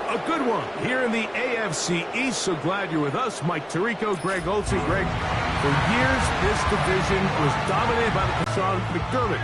A good one here in the AFC East. So glad you're with us. Mike Tirico, Greg Olsen. Greg, for years, this division was dominated by the Sean McDermott.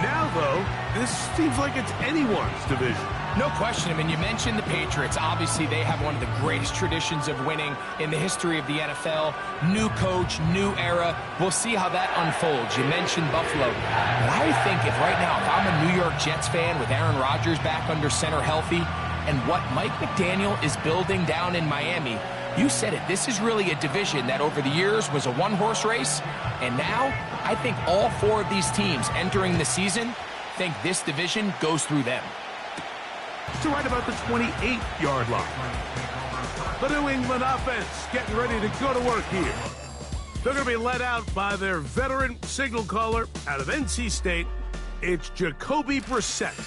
Now, though, this seems like it's anyone's division. No question. I mean, you mentioned the Patriots. Obviously, they have one of the greatest traditions of winning in the history of the NFL. New coach, new era. We'll see how that unfolds. You mentioned Buffalo. But I think if right now, if I'm a New York Jets fan with Aaron Rodgers back under center healthy, and what Mike McDaniel is building down in Miami, you said it. This is really a division that over the years was a one-horse race. And now, I think all four of these teams entering the season think this division goes through them. To right about the 28-yard line. The New England offense getting ready to go to work here. They're going to be led out by their veteran signal caller out of NC State. It's Jacoby Brissett.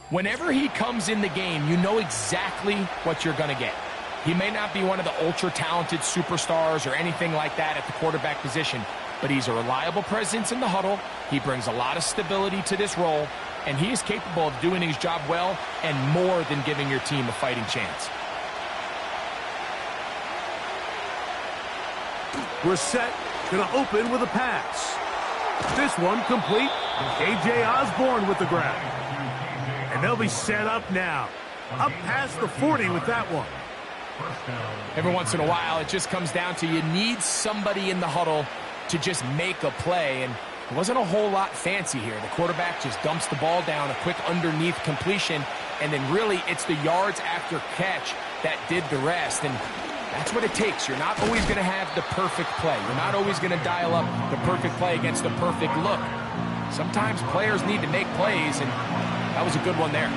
Whenever he comes in the game, you know exactly what you're going to get. He may not be one of the ultra-talented superstars or anything like that at the quarterback position, but he's a reliable presence in the huddle. He brings a lot of stability to this role, and he is capable of doing his job well and more than giving your team a fighting chance. Brissett going to open with a pass. This one complete. A.J. Osborne with the grab. And they'll be set up now. Up past the 40 with that one. Every once in a while, it just comes down to you need somebody in the huddle to just make a play, and it wasn't a whole lot fancy here. The quarterback just dumps the ball down, a quick underneath completion, and then really it's the yards after catch that did the rest, and that's what it takes. You're not always going to have the perfect play. You're not always going to dial up the perfect play against the perfect look. Sometimes players need to make plays, and that was a good one there.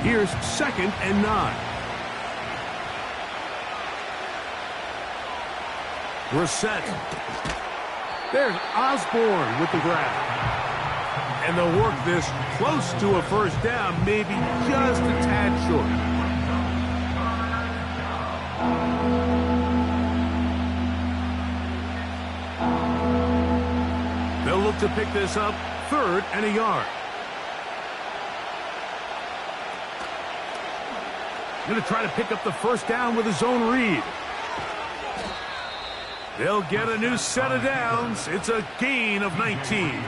Here's 2nd and 9. Brissett. There's Osborne with the grab. And they'll work this close to a first down, maybe just a tad short. They'll look to pick this up 3rd and a yard. Going to try to pick up the first down with his own read. They'll get a new set of downs. It's a gain of 19.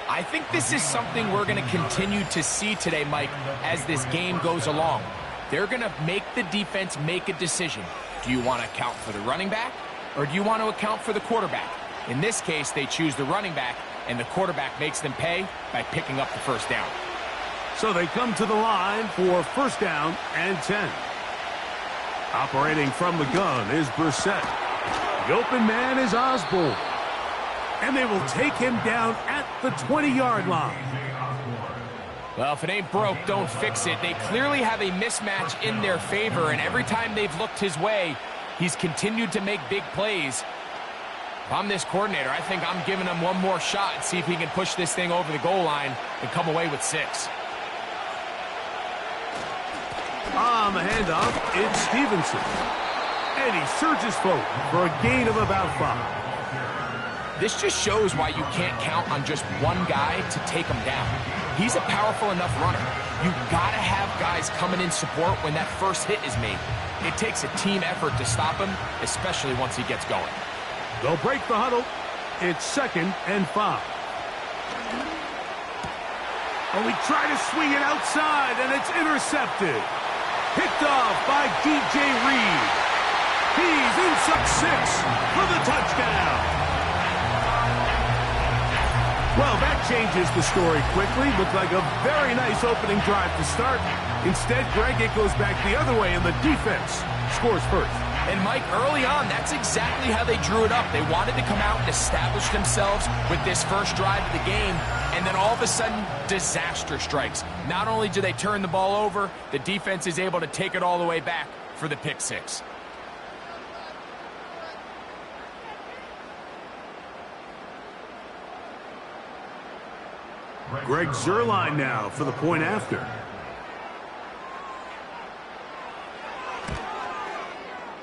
I think this is something we're going to continue to see today, Mike, as this game goes along. They're going to make the defense make a decision. Do you want to account for the running back, or do you want to account for the quarterback? In this case, they choose the running back, and the quarterback makes them pay by picking up the first down. So they come to the line for first down and 10. Operating from the gun is Brissett. The open man is Osborne. And they will take him down at the 20-yard line. Well, if it ain't broke, don't fix it. They clearly have a mismatch in their favor, and every time they've looked his way, he's continued to make big plays. If I'm this coordinator, I think I'm giving him one more shot and see if he can push this thing over the goal line and come away with 6. On the handoff, it's Stevenson. And he surges forward for a gain of about 5. This just shows why you can't count on just one guy to take him down. He's a powerful enough runner. You've got to have guys coming in support when that first hit is made. It takes a team effort to stop him, especially once he gets going. They'll break the huddle. It's 2nd and 5. Oh, we try to swing it outside, and it's intercepted. Picked off by DJ Reed. He's inside 6 for the touchdown. Well, that changes the story quickly. Looked like a very nice opening drive to start. Instead, Greg, it goes back the other way, and the defense scores first. And Mike, early on, that's exactly how they drew it up. They wanted to come out and establish themselves with this first drive of the game, and then all of a sudden, disaster strikes. Not only do they turn the ball over, the defense is able to take it all the way back for the pick 6. Greg Zuerlein now for the point after.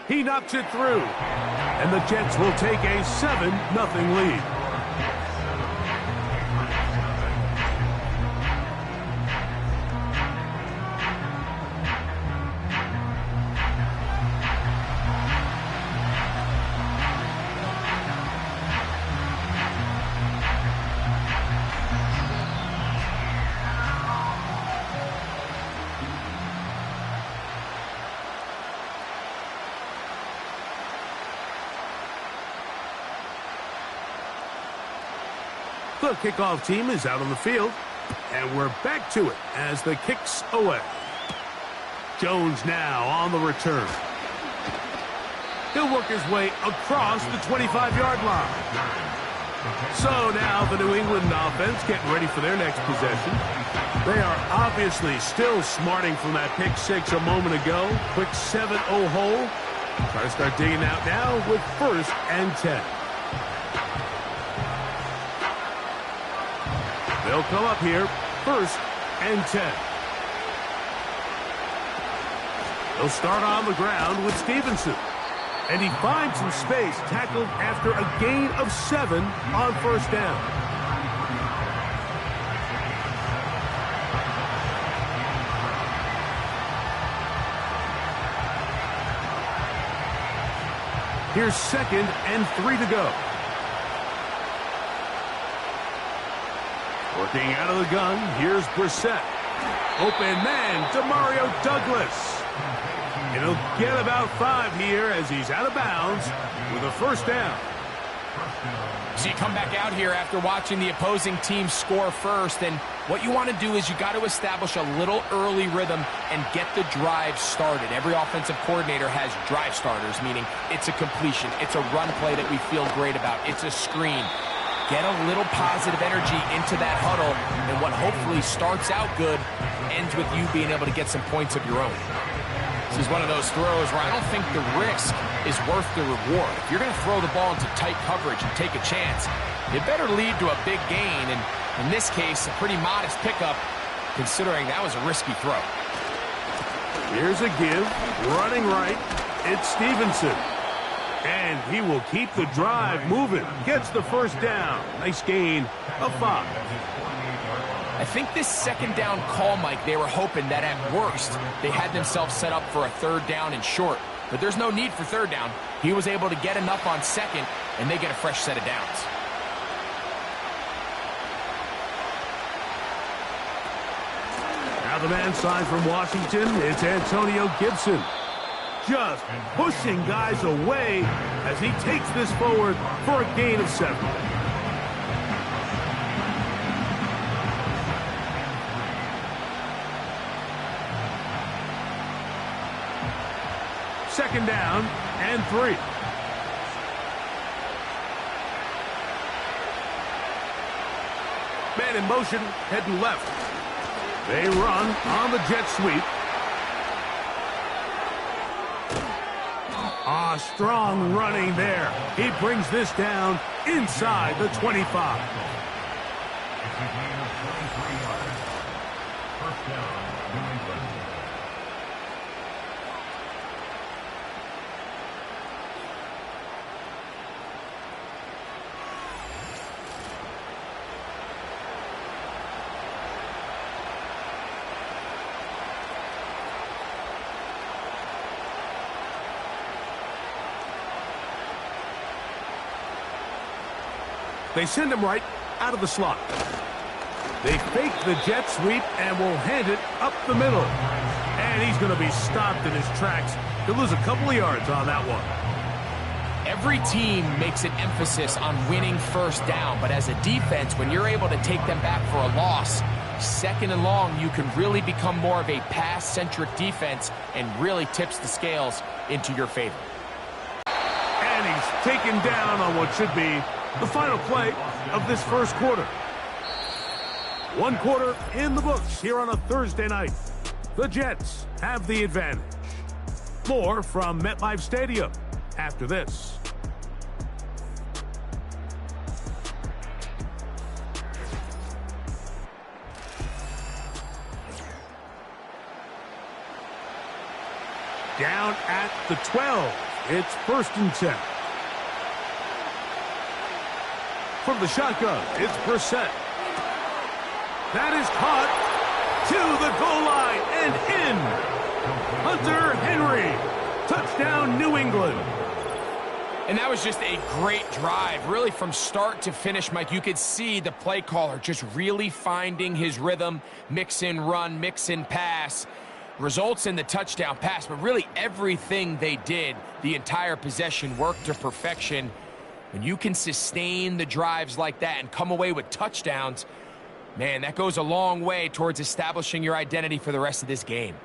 He knocks it through, and the Jets will take a 7-0 lead. The kickoff team is out on the field, and we're back to it as the kick's away. Jones now on the return. He'll work his way across the 25-yard line. So now the New England offense getting ready for their next possession. They are obviously still smarting from that pick six a moment ago. Quick 7-0 hole. Try to start digging out now with 1st and 10. They'll come up here, 1st and 10. They'll start on the ground with Stevenson. And he finds some space, tackled after a gain of 7 on 1st down. Here's 2nd and 3 to go. Working out of the gun, here's Brissett. Open man, Demario Douglas. And he'll get about 5 here as he's out of bounds with a 1st down. So you come back out here after watching the opposing team score first, and what you want to do is you got to establish a little early rhythm and get the drive started. Every offensive coordinator has drive starters, meaning it's a completion, it's a run play that we feel great about, it's a screen. Get a little positive energy into that huddle, and what hopefully starts out good ends with you being able to get some points of your own. This is one of those throws where I don't think the risk is worth the reward. If you're going to throw the ball into tight coverage and take a chance, it better lead to a big gain, and in this case, a pretty modest pickup, considering that was a risky throw. Here's a give, running right, it's Stevenson. And he will keep the drive moving. Gets the 1st down. Nice gain of 5. I think this 2nd down call, Mike, they were hoping that at worst they had themselves set up for a 3rd down and short. But there's no need for 3rd down. He was able to get enough on 2nd, and they get a fresh set of downs. Now the man signed from Washington, it's Antonio Gibson. Just pushing guys away as he takes this forward for a gain of 7. Second down and 3. Man in motion, heading left. They run on the jet sweep. Strong running there. He brings this down inside the 25. They send him right out of the slot. They fake the jet sweep and will hand it up the middle. And he's going to be stopped in his tracks. He'll lose a couple of yards on that one. Every team makes an emphasis on winning 1st down, but as a defense, when you're able to take them back for a loss, 2nd and long, you can really become more of a pass-centric defense and really tips the scales into your favor. And he's taken down on what should be the final play of this 1st quarter. 1 quarter in the books here on a Thursday night. The Jets have the advantage. More from MetLife Stadium after this. Down at the 12. It's 1st and 10. From the shotgun, it's Brissett. That is caught to the goal line and in. Hunter Henry. Touchdown, New England. And that was just a great drive, really from start to finish, Mike. You could see the play caller just really finding his rhythm, mix in run, mix in pass. Results in the touchdown pass, but really everything they did, the entire possession worked to perfection. When you can sustain the drives like that and come away with touchdowns, man, that goes a long way towards establishing your identity for the rest of this game.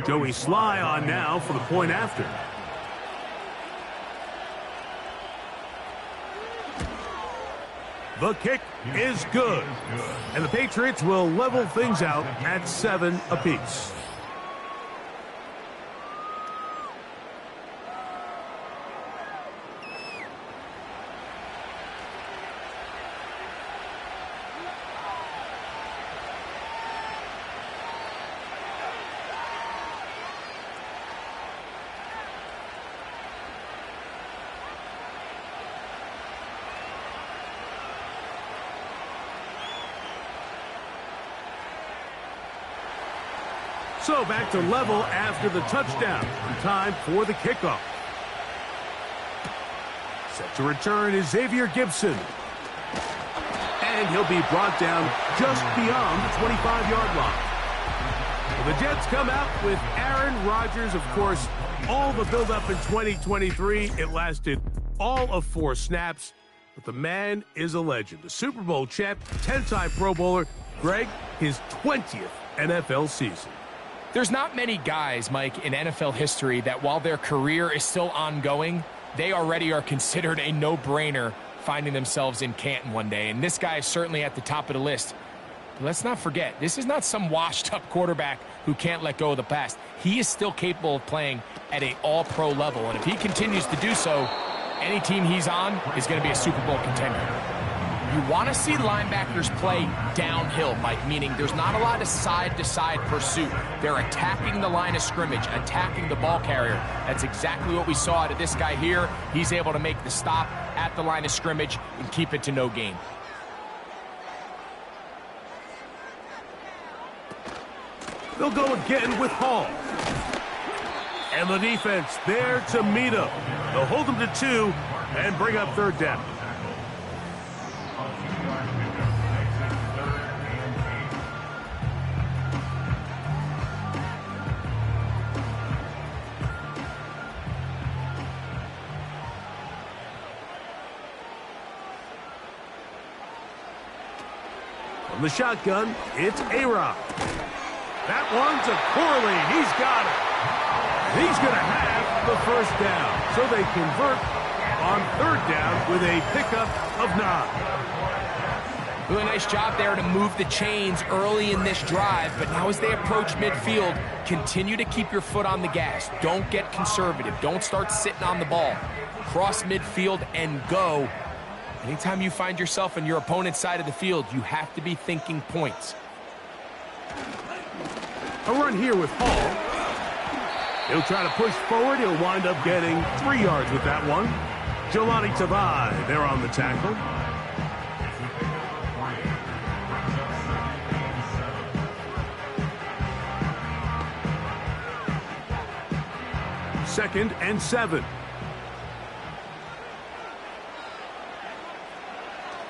Joey Sly on now for the point after. The kick is good. And the Patriots will level things out at 7 apiece. So back to level after the touchdown. Time for the kickoff. Set to return is Xavier Gibson. And he'll be brought down just beyond the 25-yard line. The Jets come out with Aaron Rodgers. Of course, all the buildup in 2023. It lasted all of 4 snaps. But the man is a legend. The Super Bowl champ, 10-time Pro Bowler. Greg, his 20th NFL season. There's not many guys, Mike, in NFL history that while their career is still ongoing, they already are considered a no-brainer finding themselves in Canton one day. And this guy is certainly at the top of the list. But let's not forget, this is not some washed-up quarterback who can't let go of the past. He is still capable of playing at an all-pro level. And if he continues to do so, any team he's on is going to be a Super Bowl contender. You want to see linebackers play downhill, Mike, meaning there's not a lot of side-to-side pursuit. They're attacking the line of scrimmage, attacking the ball carrier. That's exactly what we saw out of this guy here. He's able to make the stop at the line of scrimmage and keep it to no gain. They'll go again with Hall. And the defense there to meet him. They'll hold him to 2 and bring up 3rd down. From the shotgun, it's A-Rod. That one's a Corley. He's got it. He's going to have the 1st down. So they convert on 3rd down with a pickup of 9. Really nice job there to move the chains early in this drive. But now as they approach midfield, continue to keep your foot on the gas. Don't get conservative. Don't start sitting on the ball. Cross midfield and go. Anytime you find yourself on your opponent's side of the field, you have to be thinking points. A run here with Hall. He'll try to push forward. He'll wind up getting 3 yards with that one. Jelani Tavai there on the tackle. Second and 7.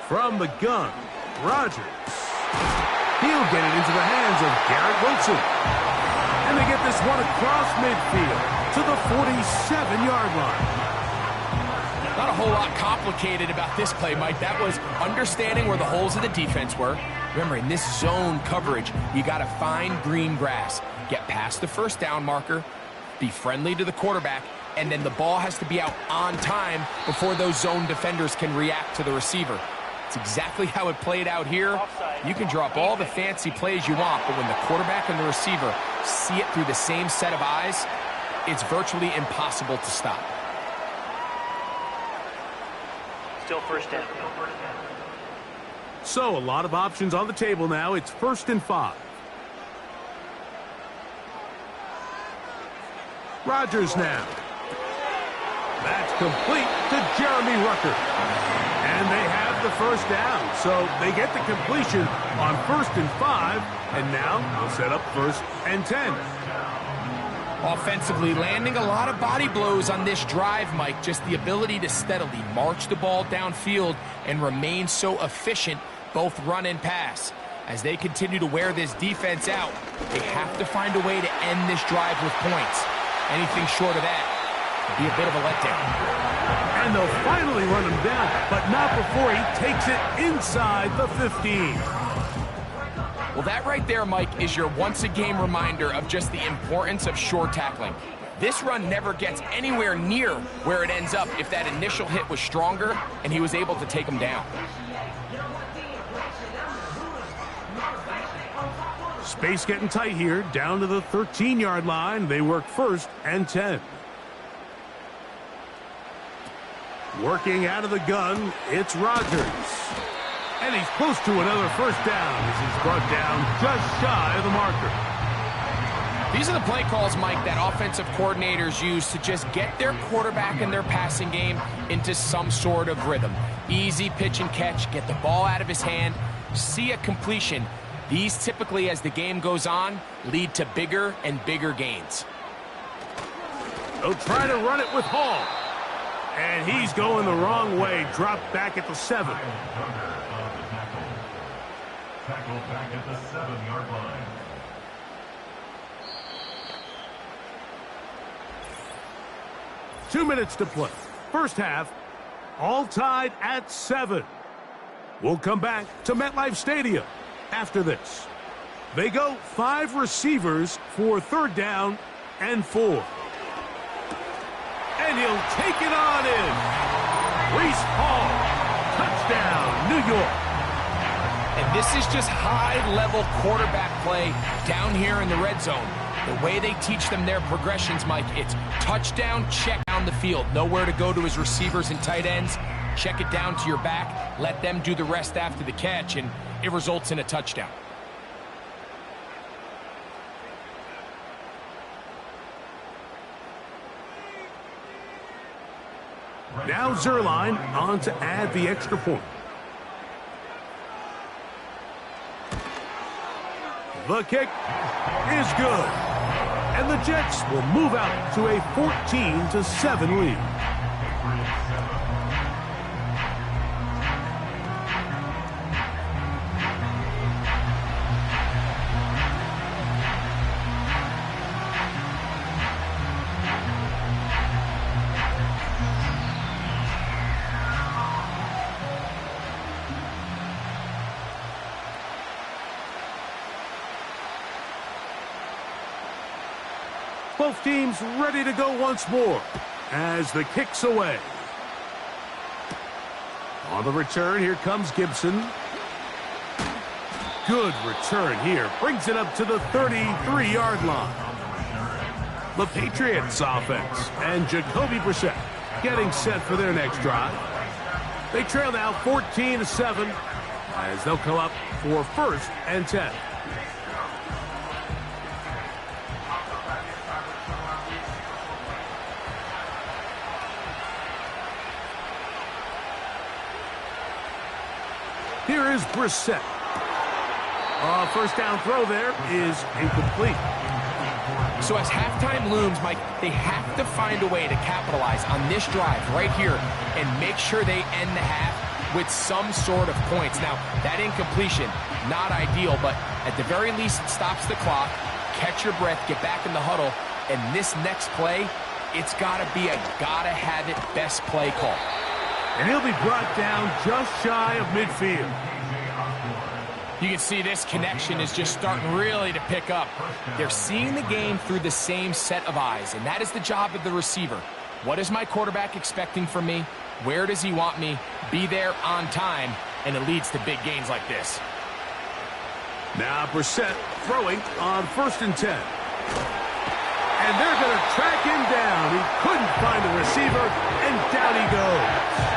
From the gun, Rodgers. He'll get it into the hands of Garrett Wilson. And they get this one across midfield to the 47-yard line. Not a whole lot complicated about this play, Mike. That was understanding where the holes of the defense were. Remember, in this zone coverage, you got to find green grass. Get past the 1st down marker, be friendly to the quarterback, and then the ball has to be out on time before those zone defenders can react to the receiver. It's exactly how it played out here. You can drop all the fancy plays you want, but when the quarterback and the receiver see it through the same set of eyes, it's virtually impossible to stop. Still 1st down. So a lot of options on the table now. It's 1st and 5. Rodgers now. That's complete to Jeremy Ruckert. And they have the 1st down. So they get the completion on 1st and 5. And now they'll set up 1st and 10. Offensively, landing a lot of body blows on this drive, Mike. Just the ability to steadily march the ball downfield and remain so efficient, both run and pass. As they continue to wear this defense out, they have to find a way to end this drive with points. Anything short of that be a bit of a letdown. And they'll finally run him down, but not before he takes it inside the 15. Well, that right there, Mike, is your once-a-game reminder of just the importance of shore tackling. This run never gets anywhere near where it ends up if that initial hit was stronger and he was able to take him down. Space getting tight here, down to the 13-yard line. They work 1st and 10. Working out of the gun, it's Rodgers. And he's close to another first down as he's brought down just shy of the marker. These are the play calls, Mike, that offensive coordinators use to just get their quarterback and their passing game into some sort of rhythm. Easy pitch and catch, get the ball out of his hand, see a completion. These typically, as the game goes on, lead to bigger and bigger gains. They'll try to run it with Hall. And he's going the wrong way, dropped back at the 7. Tackle back at the 7-yard line. Two minutes to play. First half, all tied at 7. We'll come back to MetLife Stadium after this. They go 5 receivers for 3rd down and 4. And he'll take it on in. Breece Hall, touchdown, New York. And this is just high-level quarterback play down here in the red zone. The way they teach them their progressions, Mike, it's touchdown, check down the field. Nowhere to go to his receivers and tight ends. Check it down to your back. Let them do the rest after the catch, and it results in a touchdown. Now Zerline on to add the extra point. The kick is good. And the Jets will move out to a 14-7 lead. Both teams ready to go once more as the kick's away. On the return, here comes Gibson. Good return here. Brings it up to the 33-yard line. The Patriots offense and Jacoby Brissett getting set for their next drive. They trail now 14-7 as they'll come up for 1st and 10. Here is Brissett. First down throw there is incomplete. So as halftime looms, Mike, they have to find a way to capitalize on this drive right here and make sure they end the half with some sort of points. Now, that incompletion, not ideal, but at the very least, it stops the clock. Catch your breath, get back in the huddle, and this next play, it's got to be a gotta-have-it best play call. And he'll be brought down just shy of midfield. You can see this connection is just starting really to pick up. They're seeing the game through the same set of eyes, and that is the job of the receiver. What is my quarterback expecting from me? Where does he want me? Be there on time, and it leads to big gains like this. Now Brissett throwing on 1st and 10. And they're going to track him down. He couldn't find the receiver, and down he goes.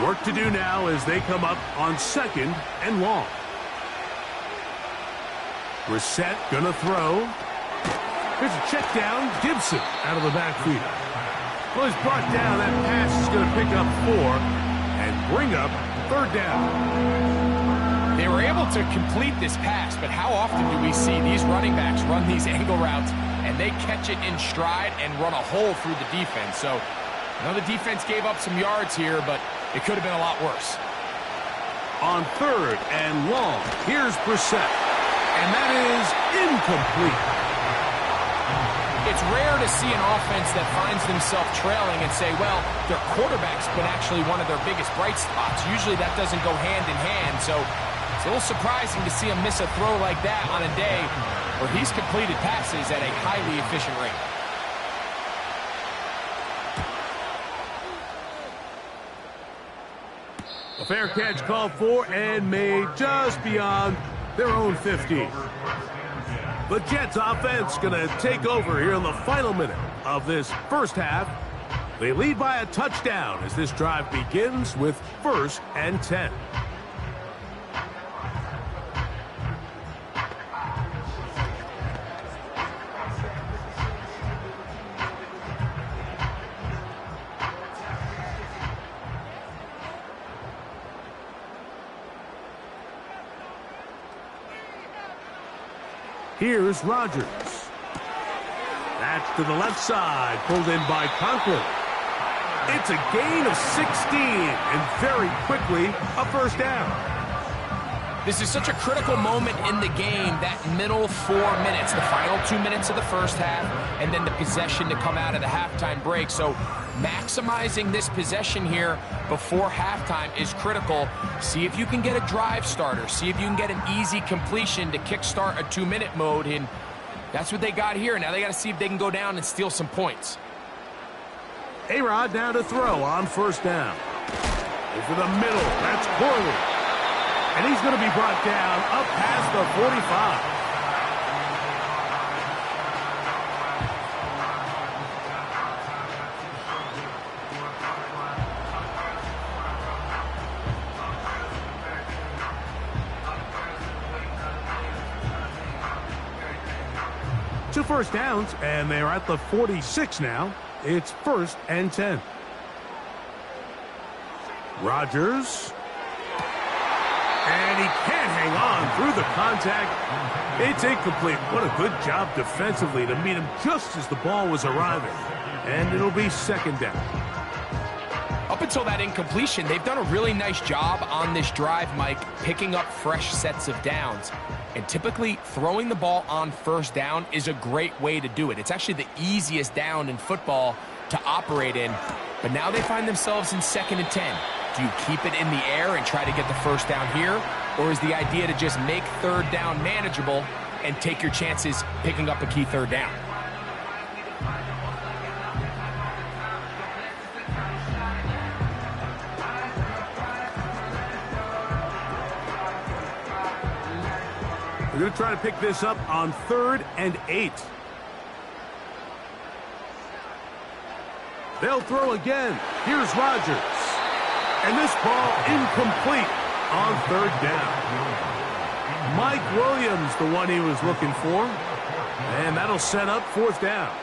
Work to do now as they come up on 2nd and long. Brissett gonna throw. Here's a check down. Gibson out of the backfield. Well, he's brought down. That pass is going to pick up 4 and bring up 3rd down. They were able to complete this pass, but how often do we see these running backs run these angle routes and they catch it in stride and run a hole through the defense. So, I know the defense gave up some yards here, but it could have been a lot worse. On 3rd and long, here's Brissett, and that is incomplete. It's rare to see an offense that finds themselves trailing and say, well, their quarterback's been actually one of their biggest bright spots. Usually that doesn't go hand in hand, so it's a little surprising to see him miss a throw like that on a day where he's completed passes at a highly efficient rate. A fair catch called for and made just beyond their own 50. The Jets offense going to take over here in the final minute of this first half. They lead by a touchdown as this drive begins with 1st and 10. Here's Rodgers. That's to the left side, pulled in by Conklin. It's a gain of 16, and very quickly, a first down. This is such a critical moment in the game, that middle 4 minutes, the final 2 minutes of the first half, and then the possession to come out of the halftime break. So maximizing this possession here before halftime is critical. See if you can get a drive starter. See if you can get an easy completion to kickstart a 2-minute mode, and that's what they got here. Now they got to see if they can go down and steal some points. A-Rod now to throw on first down. Over the middle, that's Corley. And he's going to be brought down up past the 45. Two first downs, and they're at the 46 now. It's 1st and 10. Rodgers. And he can't hang on through the contact. It's incomplete. What a good job defensively to meet him just as the ball was arriving. And it'll be 2nd down. Up until that incompletion, they've done a really nice job on this drive, Mike, picking up fresh sets of downs. And typically, throwing the ball on first down is a great way to do it. It's actually the easiest down in football to operate in. But now they find themselves in 2nd and 10. Do you keep it in the air and try to get the first down here? Or is the idea to just make 3rd down manageable and take your chances picking up a key 3rd down? We're going to try to pick this up on 3rd and 8. They'll throw again. Here's Rodgers. And this ball incomplete on 3rd down. Mike Williams, the one he was looking for. And that'll set up 4th down.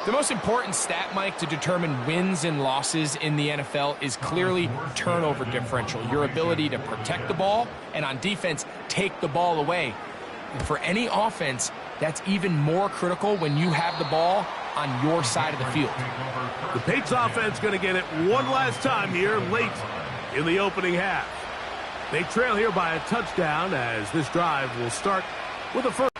The most important stat, Mike, to determine wins and losses in the NFL is clearly turnover differential, your ability to protect the ball and on defense, take the ball away. And for any offense, that's even more critical when you have the ball on your side of the field. The Patriots offense going to get it one last time here late in the opening half. They trail here by a touchdown as this drive will start with a first.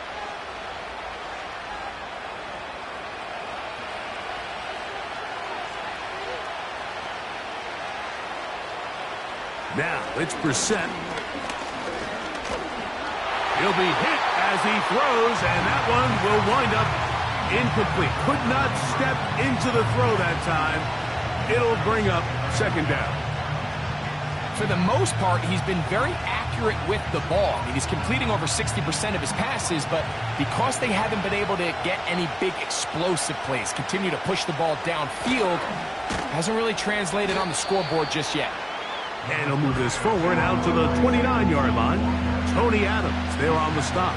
Now, it's Brissett. He'll be hit as he throws, and that one will wind up incomplete. Could not step into the throw that time. It'll bring up 2nd down. For the most part, he's been very accurate with the ball. I mean, he's completing over 60% of his passes, but because they haven't been able to get any big explosive plays, continue to push the ball downfield, hasn't really translated on the scoreboard just yet. And he'll move this forward out to the 29-yard line. Tony Adams there on the stop.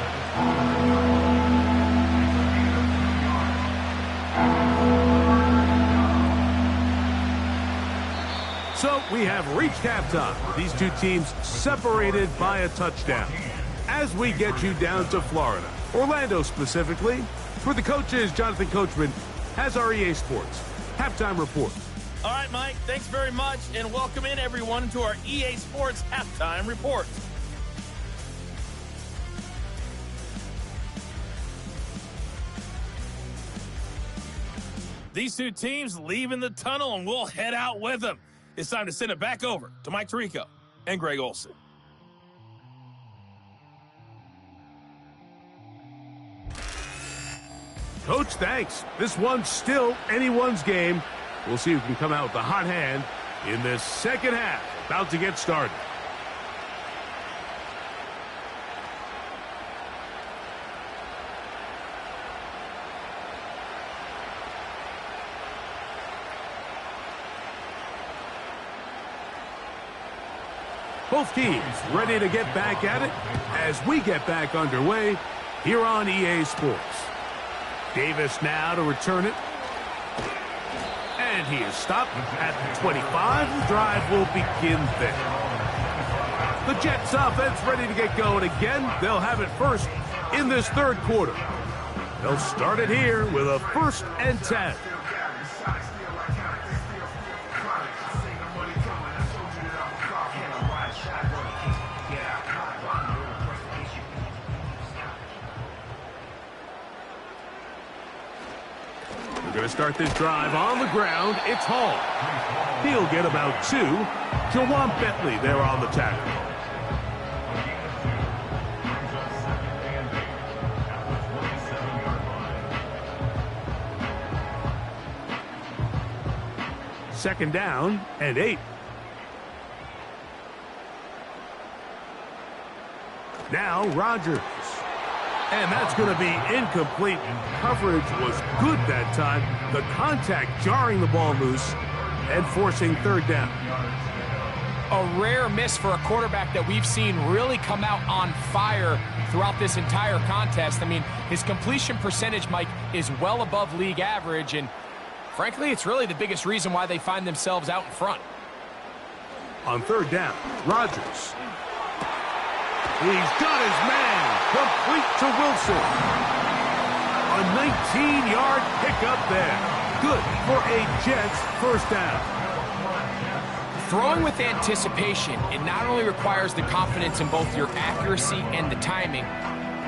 So we have reached halftime with these two teams separated by a touchdown. As we get you down to Florida, Orlando specifically, For the coaches, Jonathan Coachman has our EA Sports Halftime Report. All right, Mike, thanks very much, and welcome in everyone to our EA Sports Halftime Report. These two teams leaving the tunnel, and we'll head out with them. It's time to send it back over to Mike Tirico and Greg Olsen. Coach, thanks. This one's still anyone's game. We'll see who can come out with the hot hand in this second half. About to get started. Both teams ready to get back at it as we get back underway here on EA Sports. Davis now to return it. And he is stopped at the 25. The drive will begin there. The Jets offense ready to get going again. They'll have it first in this third quarter. They'll start it here with a 1st and 10. Going to start this drive on the ground. It's Hall. He'll get about 2. Jawan Bentley there on the tackle. Second down and 8. Now Rodgers. And that's going to be incomplete. Coverage was good that time. The contact jarring the ball loose and forcing third down. A rare miss for a quarterback that we've seen really come out on fire throughout this entire contest. I mean, his completion percentage, Mike, is well above league average, and frankly, it's really the biggest reason why they find themselves out in front. On third down, Rodgers. He's got his man. Complete to Wilson. A 19-yard pickup there. Good for a Jets first down. Throwing with anticipation, it not only requires the confidence in both your accuracy and the timing,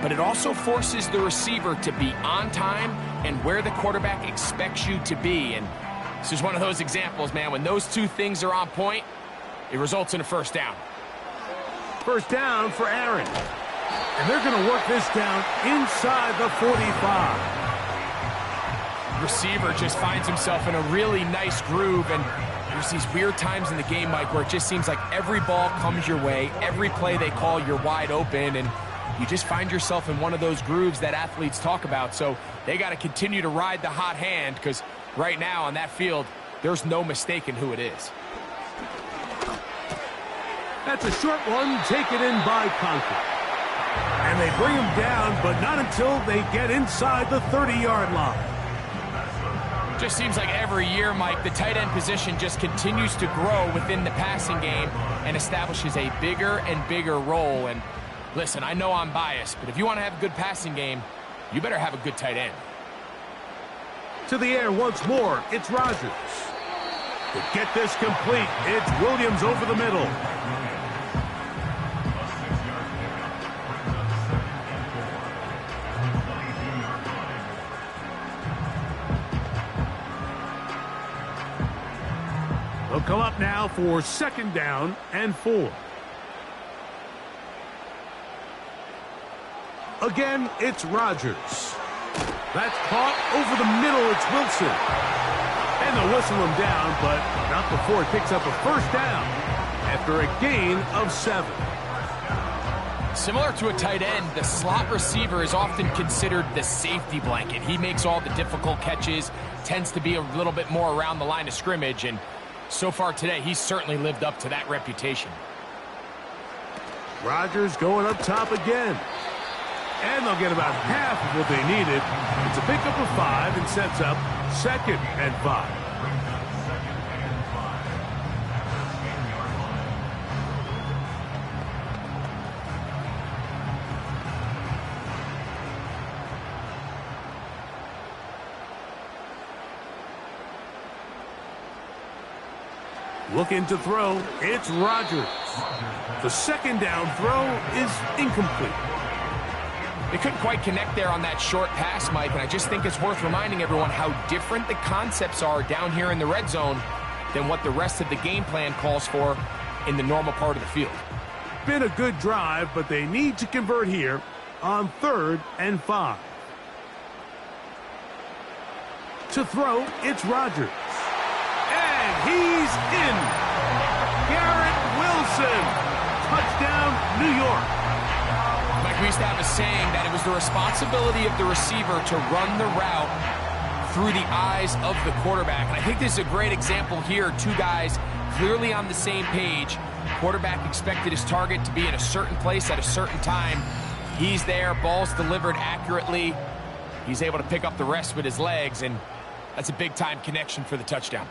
but it also forces the receiver to be on time and where the quarterback expects you to be. And this is one of those examples, man. When those two things are on point, it results in a first down. First down for Aaron. And they're going to work this down inside the 45. Receiver just finds himself in a really nice groove, and there's these weird times in the game, Mike, where it just seems like every ball comes your way, every play they call, you're wide open, and you just find yourself in one of those grooves that athletes talk about. So they got to continue to ride the hot hand, because right now on that field, there's no mistaking who it is. That's a short one taken in by Conklin. And they bring him down, but not until they get inside the 30-yard line. Just seems like every year, Mike, the tight end position just continues to grow within the passing game and establishes a bigger and bigger role. And listen, I know I'm biased, but if you want to have a good passing game, you better have a good tight end. To the air once more, it's Rodgers. To get this complete, it's Williams over the middle. They'll come up now for second down and 4. Again, it's Rodgers. That's caught over the middle. It's Wilson. And they'll whistle him down, but not before it picks up a first down after a gain of 7. Similar to a tight end, the slot receiver is often considered the safety blanket. He makes all the difficult catches, tends to be a little bit more around the line of scrimmage, and so far today, he's certainly lived up to that reputation. Rodgers going up top again. And they'll get about half of what they needed. It's a pickup of 5 and sets up second and 5. Looking to throw, it's Rodgers. The second down throw is incomplete. They couldn't quite connect there on that short pass, Mike, and I just think it's worth reminding everyone how different the concepts are down here in the red zone than what the rest of the game plan calls for in the normal part of the field. Been a good drive, but they need to convert here on 3rd and 5. To throw, it's Rodgers. And he's in. Garrett Wilson. Touchdown, New York. Mike, we used to have a saying that it was the responsibility of the receiver to run the route through the eyes of the quarterback. And I think this is a great example here. Two guys clearly on the same page. Quarterback expected his target to be in a certain place at a certain time. He's there, ball's delivered accurately. He's able to pick up the rest with his legs, and that's a big-time connection for the touchdown.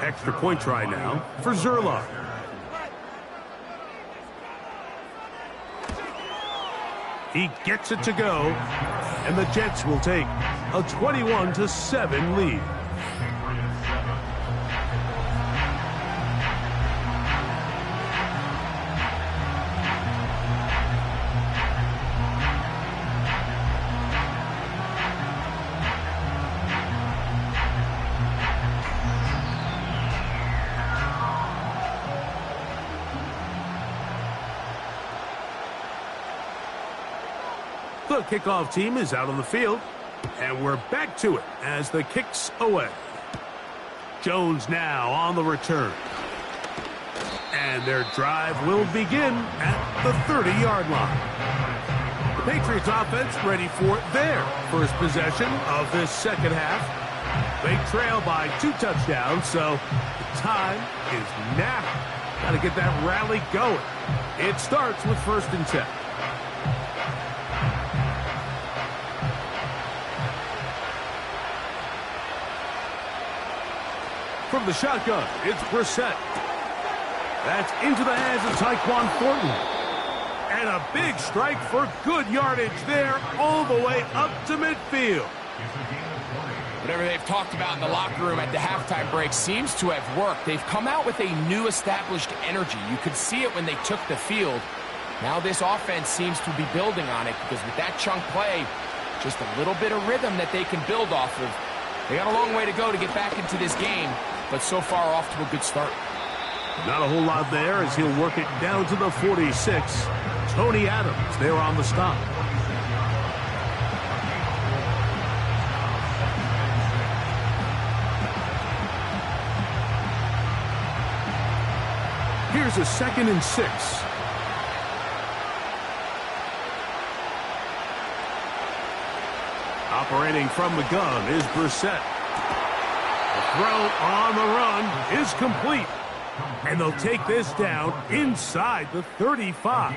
Extra point try now for Zerline. He gets it to go, and the Jets will take a 21-7 lead. The kickoff team is out on the field, and we're back to it as the kick's away. Jones now on the return. And their drive will begin at the 30-yard line. The Patriots offense ready for their first possession of this second half. They trail by 2 touchdowns, so the time is now. Got to get that rally going. It starts with 1st and 10. From the shotgun, it's Brissett. That's into the hands of Tyquan Thornton. And a big strike for good yardage there all the way up to midfield. Whatever they've talked about in the locker room at the halftime break seems to have worked. They've come out with a new established energy. You could see it when they took the field. Now this offense seems to be building on it because with that chunk play, just a little bit of rhythm that they can build off of. They got a long way to go to get back into this game, but so far off to a good start. Not a whole lot there as he'll work it down to the 46. Tony Adams there on the stop. Here's a 2nd and 6. Operating from the gun is Brissett. The throw on the run is complete. And they'll take this down inside the 35.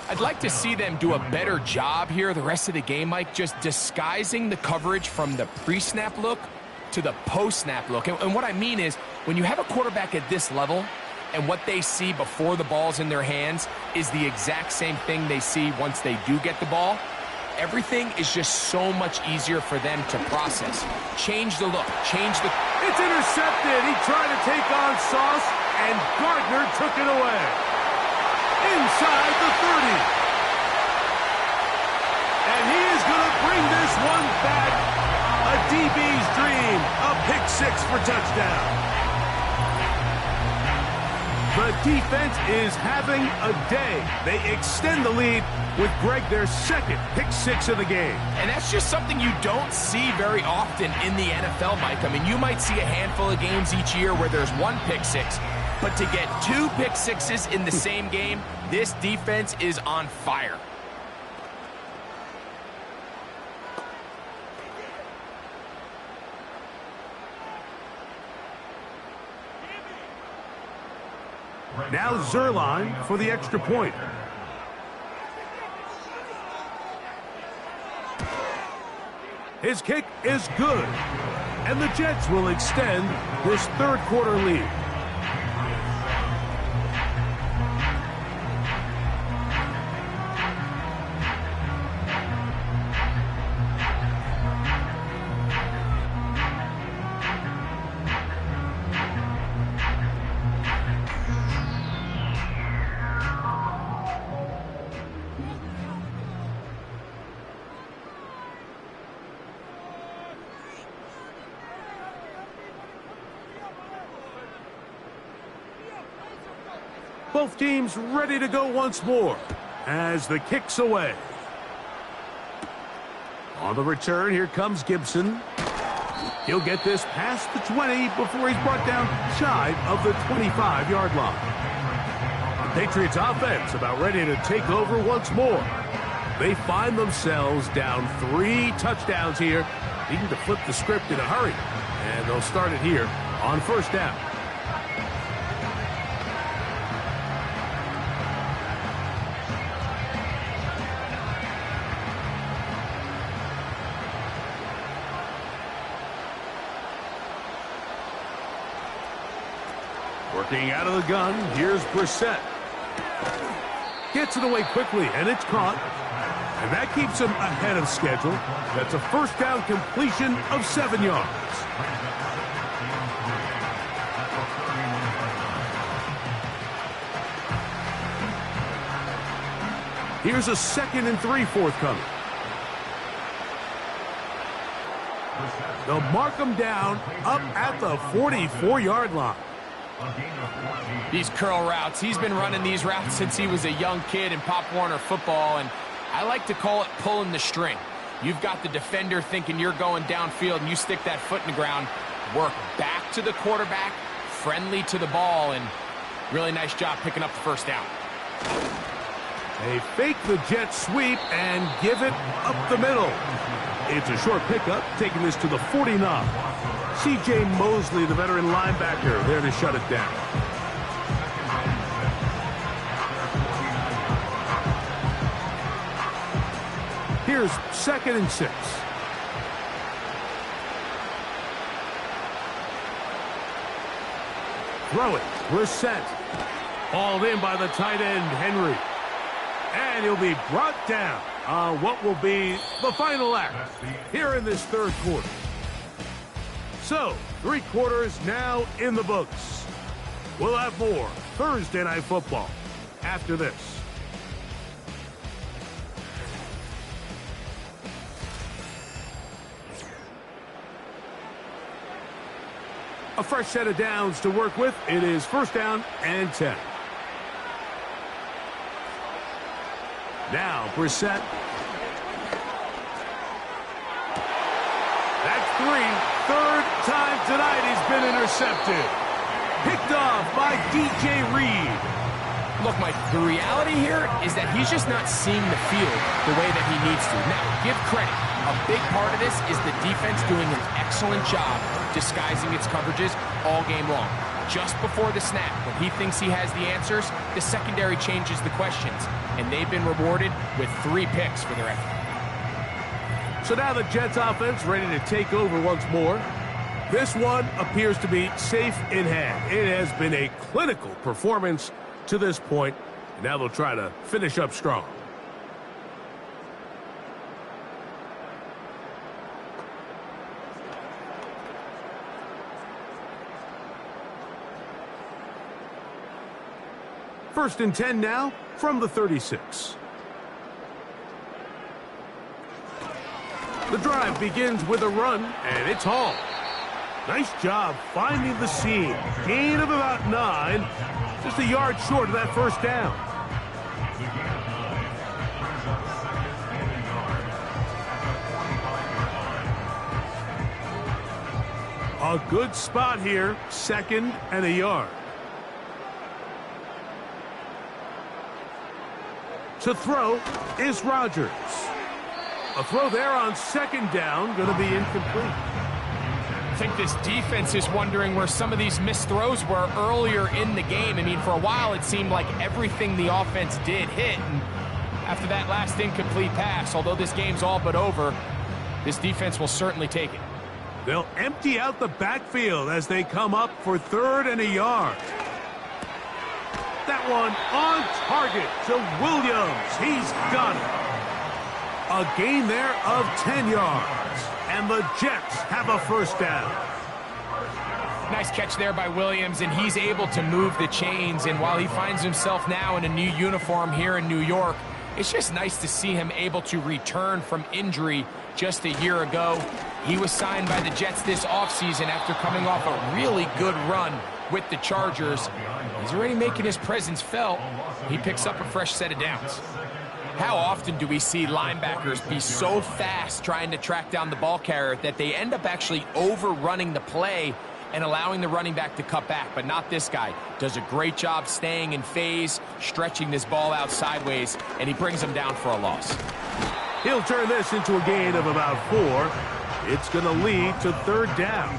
I'd like to see them do a better job here the rest of the game, Mike, just disguising the coverage from the pre-snap look to the post-snap look. And what I mean is, when you have a quarterback at this level and what they see before the ball's in their hands is the exact same thing they see once they do get the ball, everything is just so much easier for them to process. Change the look, change the... It's intercepted. He tried to take on Sauce, and Gardner took it away. Inside the 30. And he is going to bring this one back. A DB's dream. A pick 6 for touchdown. The defense is having a day. They extend the lead with Greg their 2nd pick 6 of the game. And that's just something you don't see very often in the NFL, Mike. I mean, you might see a handful of games each year where there's 1 pick 6, but to get 2 pick 6s in the same game, this defense is on fire. Now Zerline for the extra point. His kick is good. And the Jets will extend this 3rd quarter lead. Both teams ready to go once more as the kick's away. On the return, here comes Gibson. He'll get this past the 20 before he's brought down shy of the 25-yard line. The Patriots offense about ready to take over once more. They find themselves down 3 touchdowns here, needing to flip the script in a hurry. And they'll start it here on first down. Working out of the gun, here's Brissett. Gets it away quickly, and it's caught. And that keeps him ahead of schedule. That's a first down completion of 7 yards. Here's a 2nd and 3 forthcoming. They'll mark him down up at the 44-yard line. These curl routes, he's been running these routes since he was a young kid in Pop Warner football, and I like to call it pulling the string. You've got the defender thinking you're going downfield, and you stick that foot in the ground, work back to the quarterback, friendly to the ball, and really nice job picking up the first down. They fake the jet sweep and give it up the middle. It's a short pickup, taking this to the 49. C.J. Mosley, the veteran linebacker, there to shut it down. Here's 2nd and 6. Throw it. Brissett. Hauled in by the tight end, Henry. And he'll be brought down on what will be the final act here in this third quarter. So, 3 quarters now in the books. We'll have more Thursday Night Football after this. A fresh set of downs to work with. It is first down and 10. Now, Brissett. That's 3. Third time tonight he's been intercepted. Picked off by DJ Reed. Look, Mike, the reality here is that he's just not seeing the field the way that he needs to. Now, give credit. A big part of this is the defense doing an excellent job disguising its coverages all game long. Just before the snap, when he thinks he has the answers, the secondary changes the questions, and they've been rewarded with 3 picks for their effort. So now the Jets offense ready to take over once more. This one appears to be safe in hand. It has been a clinical performance to this point. Now they'll try to finish up strong. First and 10 now from the 36. The drive begins with a run, and it's Hall. Nice job finding the seam. Gain of about 9. Just a yard short of that first down. A good spot here. 2nd and a yard. To throw is Rodgers. A throw there on 2nd down, going to be incomplete. I think this defense is wondering where some of these missed throws were earlier in the game. I mean, for a while it seemed like everything the offense did hit. And after that last incomplete pass, although this game's all but over, this defense will certainly take it. They'll empty out the backfield as they come up for 3rd and a yard. That one on target to Williams. He's got it. A gain there of 10 yards. And the Jets have a first down. Nice catch there by Williams, and he's able to move the chains. And while he finds himself now in a new uniform here in New York, it's just nice to see him able to return from injury just a year ago. He was signed by the Jets this offseason after coming off a really good run with the Chargers. He's already making his presence felt. He picks up a fresh set of downs. How often do we see linebackers be so fast trying to track down the ball carrier that they end up actually overrunning the play and allowing the running back to cut back? But not this guy. Does a great job staying in phase, stretching this ball out sideways, and he brings him down for a loss. He'll turn this into a gain of about 4. It's going to lead to 3rd down.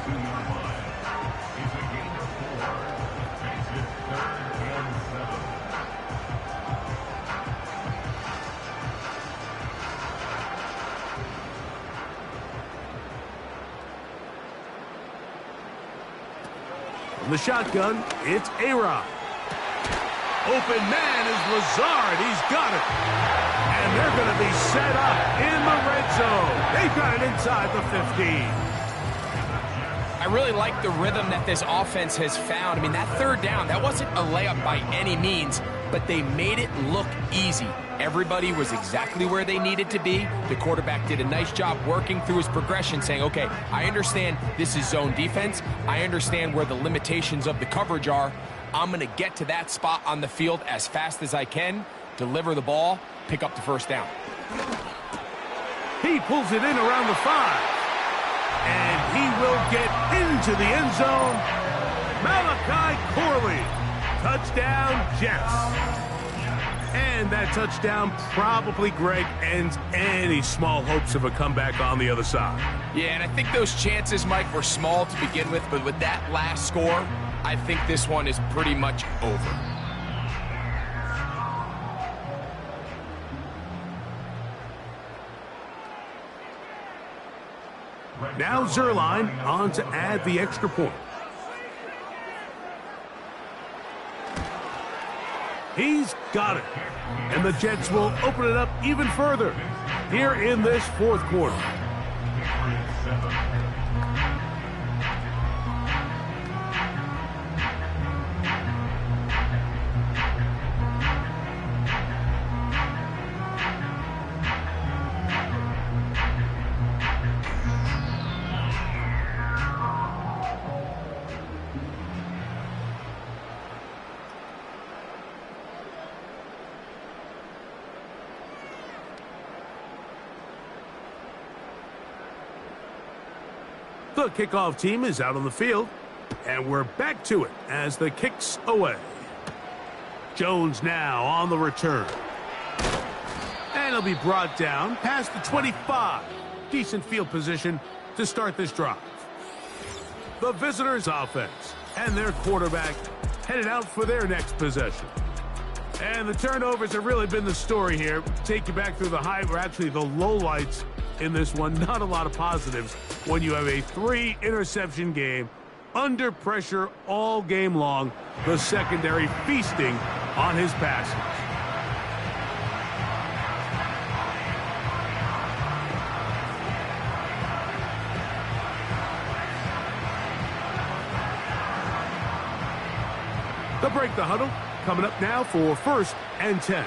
From the shotgun, it's A-Rod. Open man is Lazard. He's got it. And they're going to be set up in the red zone. They've got it inside the 15. I really like the rhythm that this offense has found. I mean, that 3rd down, that wasn't a layup by any means, but they made it look easy. Everybody was exactly where they needed to be. The quarterback did a nice job working through his progression, saying, okay, I understand this is zone defense. I understand where the limitations of the coverage are. I'm going to get to that spot on the field as fast as I can, deliver the ball, pick up the 1st down. He pulls it in around the 5. And he will get into the end zone. Malachi Corley. Touchdown, Jets. And that touchdown probably, Greg, ends any small hopes of a comeback on the other side. Yeah, and I think those chances, Mike, were small to begin with, but with that last score, I think this one is pretty much over. Now Zuerlein on to add the extra point. He's got it. And the Jets will open it up even further here in this 4th quarter. The kickoff team is out on the field, and we're back to it as the kick's away. Jones now on the return. And he'll be brought down past the 25. Decent field position to start this drive. The visitors' offense and their quarterback headed out for their next possession. And the turnovers have really been the story here. Take you back through the high, or actually the lowlights in this one. Not a lot of positives when you have a 3-interception game under pressure all game long. The secondary feasting on his passes. They'll break the huddle. Coming up now for 1st and 10.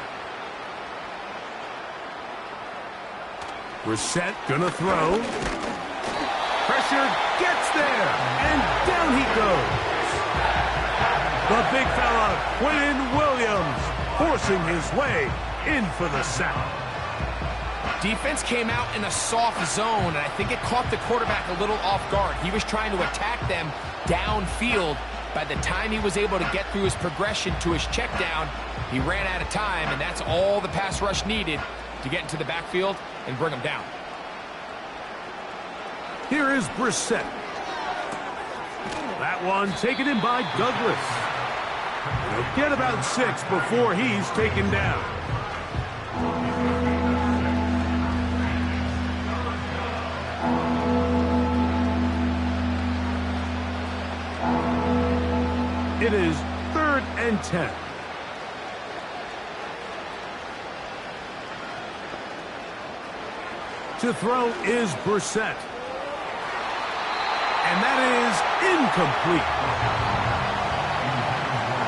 Brissett gonna throw. Pressure gets there, and down he goes. The big fella, Quinn Williams, forcing his way in for the sack. Defense came out in a soft zone, and I think it caught the quarterback a little off guard. He was trying to attack them downfield. By the time he was able to get through his progression to his check down, he ran out of time, and that's all the pass rush needed to get into the backfield and bring him down. Here is Brissett. That one taken in by Douglas. He'll get about 6 before he's taken down. It is 3rd and 10. To throw is Brissett. And that is incomplete.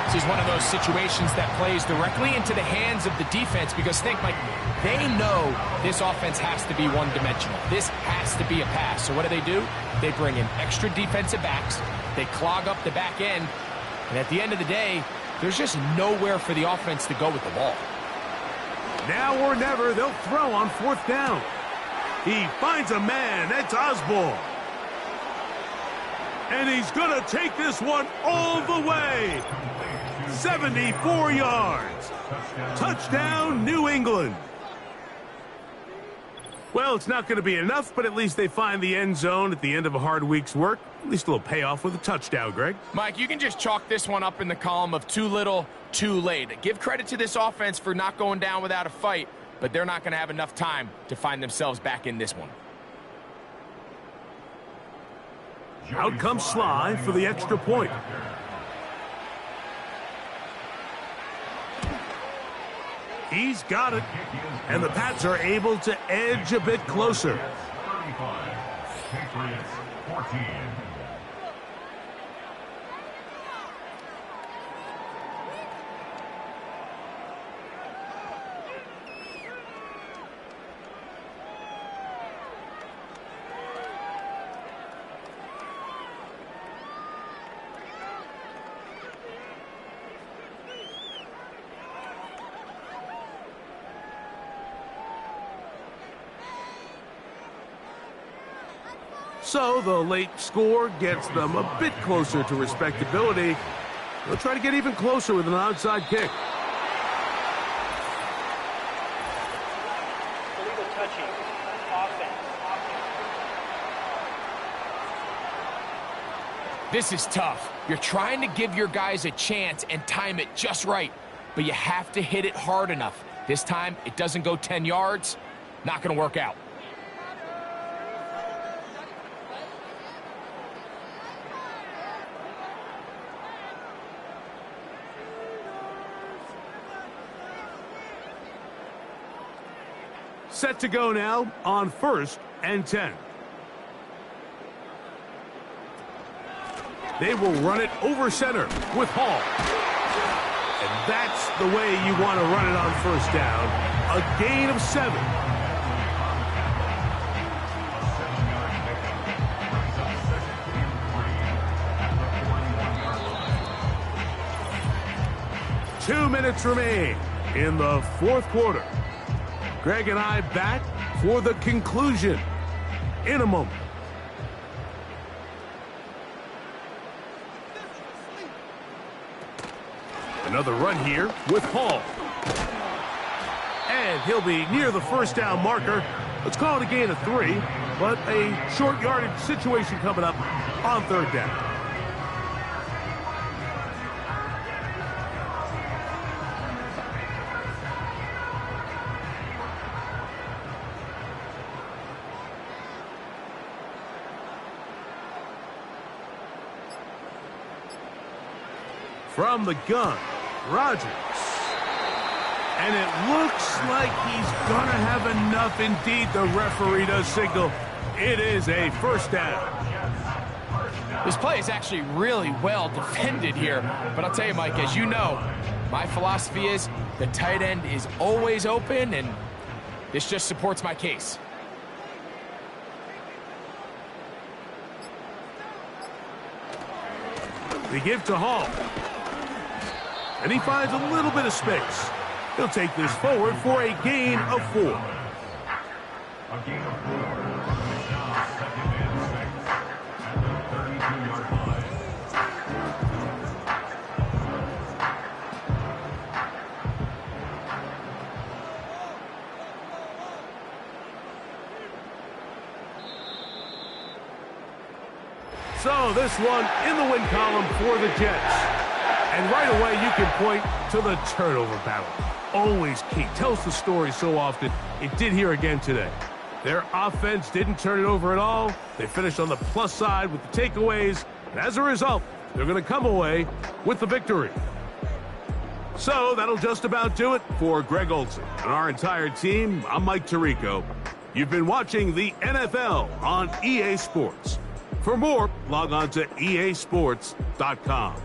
This is one of those situations that plays directly into the hands of the defense, because think, Mike, they know this offense has to be one-dimensional. This has to be a pass. So what do? They bring in extra defensive backs. They clog up the back end. And at the end of the day, There's just nowhere for the offense to go with the ball. Now or never, they'll throw on 4th down. He finds a man. That's Osborne. And he's going to take this one all the way. 74 yards. Touchdown, New England. Well, it's not going to be enough, but at least they find the end zone at the end of a hard week's work. At least a little payoff with a touchdown, Greg. Mike, you can just chalk this one up in the column of too little, too late. Give credit to this offense for not going down without a fight, but they're not going to have enough time to find themselves back in this one. Out comes Sly for the extra point. He's got it. And the Pats are able to edge a bit closer. 35. Patriots 14. So the late score gets them a bit closer to respectability. They'll try to get even closer with an onside kick. Illegal touching. Offense. This is tough. You're trying to give your guys a chance and time it just right, but you have to hit it hard enough. This time, it doesn't go 10 yards. Not going to work out. Set to go now on 1st and 10. They will run it over center with Hall. And that's the way you want to run it on 1st down. A gain of 7. Two minutes remain in the 4th quarter. Greg and I back for the conclusion in a moment. Another run here with Hall. And he'll be near the 1st down marker. Let's call it a gain of 3, but a short yardage situation coming up on 3rd down. From the gun, Rodgers. And it looks like he's going to have enough. Indeed, the referee does signal it is a 1st down. This play is actually really well defended here. But I'll tell you, Mike, as you know, my philosophy is the tight end is always open, and this just supports my case. They give to Hall. And he finds a little bit of space. He'll take this forward for a gain of 4. A gain of 4. Now 2nd and 6 at the 32-yard line. So this one in the win column for the Jets. And right away, you can point to the turnover battle. Always key. Tells the story so often. It did here again today. Their offense didn't turn it over at all. They finished on the plus side with the takeaways. And as a result, they're going to come away with the victory. So that'll just about do it for Greg Olsen and our entire team. I'm Mike Tirico. You've been watching the NFL on EA Sports. For more, log on to easports.com.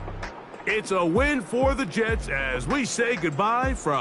It's a win for the Jets as we say goodbye from